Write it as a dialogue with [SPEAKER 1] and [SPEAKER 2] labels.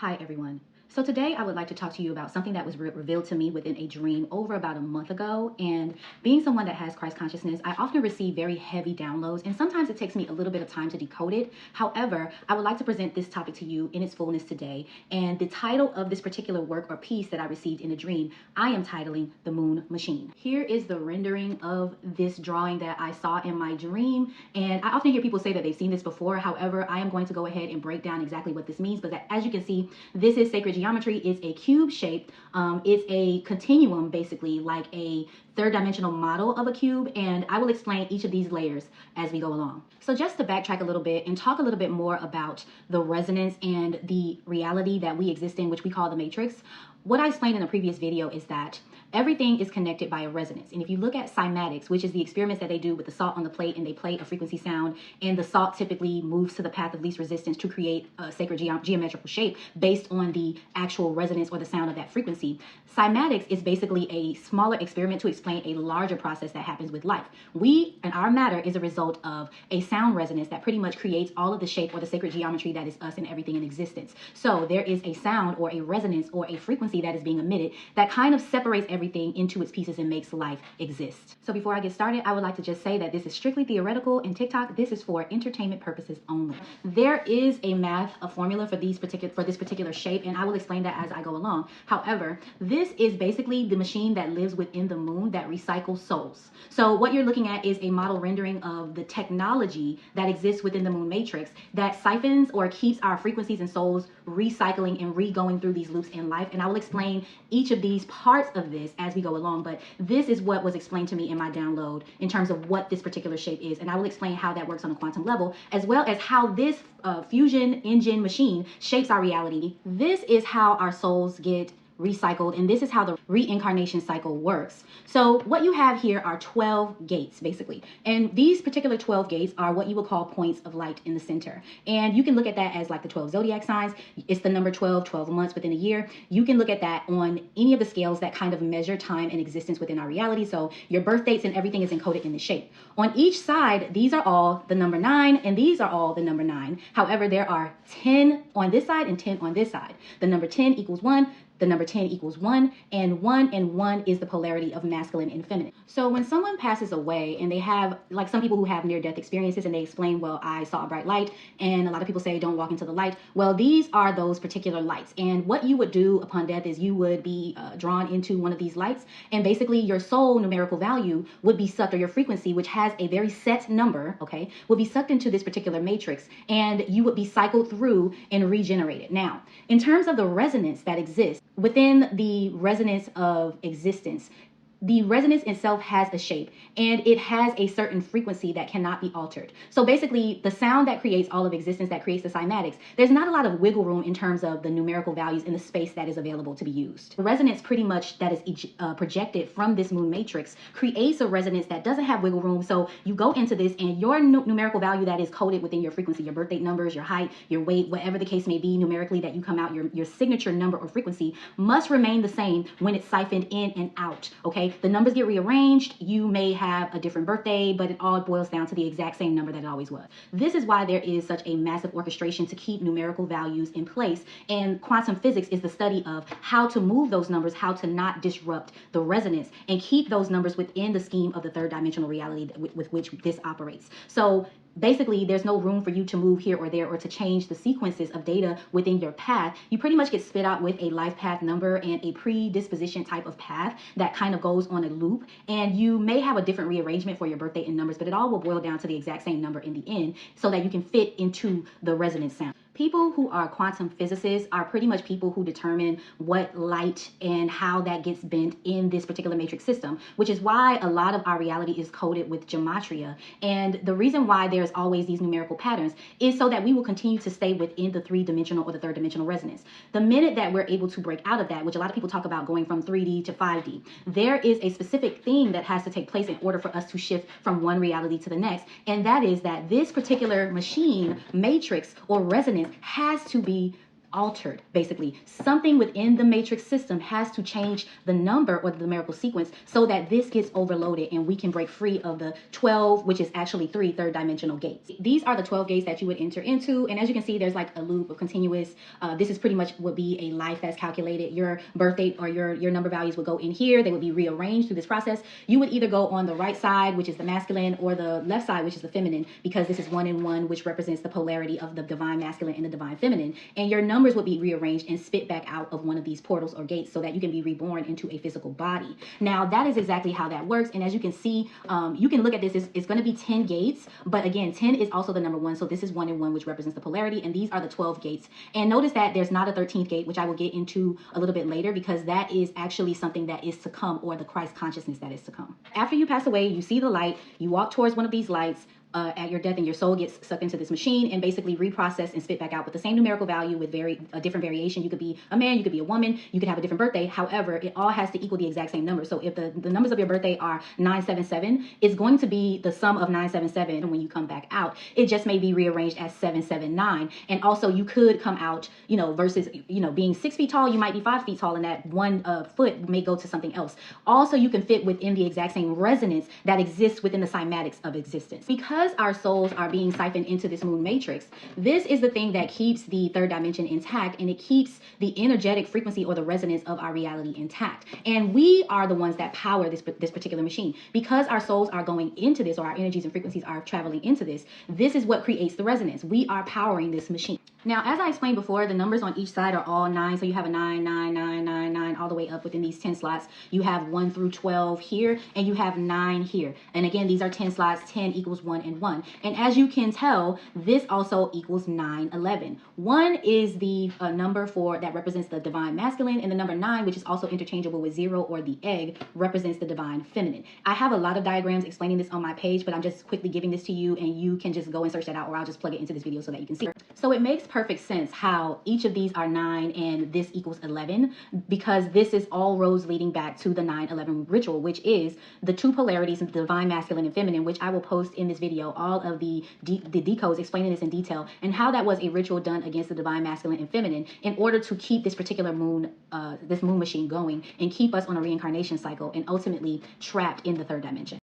[SPEAKER 1] Hi everyone. So today I would like to talk to you about something that was revealed to me within a dream over about a month ago. And being someone that has Christ consciousness, I often receive very heavy downloads, and sometimes it takes me a little bit of time to decode it. However, I would like to present this topic to you in its fullness today. And the title of this particular work or piece that I received in a dream, I am titling The Moon Machine. Here is the rendering of this drawing that I saw in my dream. And I often hear people say that they've seen this before. However, I am going to go ahead and break down exactly what this means. But as you can see, this is sacred geometry. It's a cube shape. It's a continuum, basically, like a third dimensional model of a cube, and I will explain each of these layers as we go along. So just to backtrack a little bit and talk a little bit more about the resonance and the reality that we exist in, which we call the matrix, what I explained in a previous video is that everything is connected by a resonance. And if you look at cymatics, which is the experiments that they do with the salt on the plate, and they play a frequency sound, and the salt typically moves to the path of least resistance to create a sacred geometrical shape based on the actual resonance or the sound of that frequency. Cymatics is basically a smaller experiment to explain a larger process that happens with life. We and our matter is a result of a sound resonance that pretty much creates all of the shape or the sacred geometry that is us and everything in existence. So there is a sound or a resonance or a frequency that is being emitted that kind of separates everything into its pieces and makes life exist. So before I get started, I would like to just say that this is strictly theoretical, and TikTok, this is for entertainment purposes only. There is a formula for this particular shape, and I will explain that as I go along. However, this is basically the machine that lives within the moon that recycles souls. So what you're looking at is a model rendering of the technology that exists within the moon matrix that siphons or keeps our frequencies and souls recycling and re-going through these loops in life. And I will explain each of these parts of this as we go along, but this is what was explained to me in my download in terms of what this particular shape is, and I will explain how that works on a quantum level, as well as how this fusion engine machine shapes our reality. This is how our souls get recycled, and this is how the reincarnation cycle works. So what you have here are 12 gates, basically, and these particular 12 gates are what you would call points of light in the center. And you can look at that as like the 12 zodiac signs. It's the number 12 months within a year. You can look at that on any of the scales that kind of measure time and existence within our reality. So your birth dates and everything is encoded in the shape. On each side, these are all the number 9, and these are all the number 9. However, there are 10 on this side and 10 on this side. The number 10 equals 1. The number 10 equals 1, and 1 is the polarity of masculine and feminine. So when someone passes away and they have, like some people who have near-death experiences, and they explain, well, I saw a bright light, and a lot of people say, don't walk into the light. Well, these are those particular lights. And what you would do upon death is you would be drawn into one of these lights, and basically your soul numerical value would be sucked, or your frequency, which has a very set number, okay, will be sucked into this particular matrix, and you would be cycled through and regenerated. Now, in terms of the resonance that exists, within the resonance of existence, the resonance itself has a shape, and it has a certain frequency that cannot be altered. So basically, the sound that creates all of existence, that creates the cymatics, there's not a lot of wiggle room in terms of the numerical values in the space that is available to be used. The resonance pretty much that is projected from this moon matrix creates a resonance that doesn't have wiggle room. So you go into this, and your numerical value that is coded within your frequency, your birth date numbers, your height, your weight, whatever the case may be numerically that you come out, your signature number or frequency must remain the same when it's siphoned in and out, okay? The numbers get rearranged. You may have a different birthday, but it all boils down to the exact same number that it always was. This is why there is such a massive orchestration to keep numerical values in place. And quantum physics is the study of how to move those numbers, how to not disrupt the resonance, and keep those numbers within the scheme of the third dimensional reality with which this operates. So basically, there's no room for you to move here or there or to change the sequences of data within your path. You pretty much get spit out with a life path number and a predisposition type of path that kind of goes on a loop. And you may have a different rearrangement for your birthday and numbers, but it all will boil down to the exact same number in the end so that you can fit into the resonance sound. People who are quantum physicists are pretty much people who determine what light and how that gets bent in this particular matrix system, which is why a lot of our reality is coded with gematria. And the reason why there's always these numerical patterns is so that we will continue to stay within the 3-dimensional or the third dimensional resonance. The minute that we're able to break out of that, which a lot of people talk about going from 3D to 5D, there is a specific thing that has to take place in order for us to shift from one reality to the next. And that is that this particular machine, matrix, or resonance has to be altered. Basically, something within the matrix system has to change the number or the numerical sequence so that this gets overloaded and we can break free of the 12, which is actually 3 third dimensional gates. These are the 12 gates that you would enter into, and as you can see, there's like a loop of continuous. This is pretty much would be a life that's calculated. Your birth date or your number values would go in here. They would be rearranged through this process. You would either go on the right side, which is the masculine, or the left side, which is the feminine, because this is 1 and 1, which represents the polarity of the divine masculine and the divine feminine. And your numbers would be rearranged and spit back out of one of these portals or gates so that you can be reborn into a physical body. Now, that is exactly how that works. And as you can see, you can look at this. It's going to be 10 gates. But again, 10 is also the number 1. So this is 1 and 1, which represents the polarity. And these are the 12 gates. And notice that there's not a 13th gate, which I will get into a little bit later, because that is actually something that is to come, or the Christ consciousness that is to come. After you pass away, you see the light. You walk towards one of these lights. At your death, and your soul gets sucked into this machine and basically reprocessed and spit back out with the same numerical value with a different variation. You could be a man, you could be a woman, you could have a different birthday. However, it all has to equal the exact same number. So if the numbers of your birthday are 977, it's going to be the sum of 977 when you come back out. It just may be rearranged as 779. And also you could come out, versus, being 6 feet tall, you might be 5 feet tall, and that 1 foot may go to something else. Also, you can fit within the exact same resonance that exists within the cymatics of existence. Because our souls are being siphoned into this moon matrix, this is the thing that keeps the third dimension intact, and it keeps the energetic frequency or the resonance of our reality intact. And we are the ones that power this particular machine. Because our souls are going into this, or our energies and frequencies are traveling into this, this is what creates the resonance. We are powering this machine. Now, as I explained before, the numbers on each side are all 9. So you have a 9, 9, 9, 9, 9, all the way up within these 10 slots. You have 1 through 12 here, and you have 9 here. And again, these are 10 slots. 10 equals 1 and 1. And as you can tell, this also equals 9, 11. 1 is the number that represents the divine masculine, and the number 9, which is also interchangeable with 0 or the egg, represents the divine feminine. I have a lot of diagrams explaining this on my page, but I'm just quickly giving this to you, and you can just go and search that out, or I'll just plug it into this video so that you can see. So it makes perfect sense how each of these are 9 and this equals 11, because this is all roads leading back to the 9/11 ritual, which is the 2 polarities of the divine masculine and feminine, which I will post in this video, all of the decodes explaining this in detail, and how that was a ritual done against the divine masculine and feminine in order to keep this particular moon, this moon machine going, and keep us on a reincarnation cycle and ultimately trapped in the third dimension.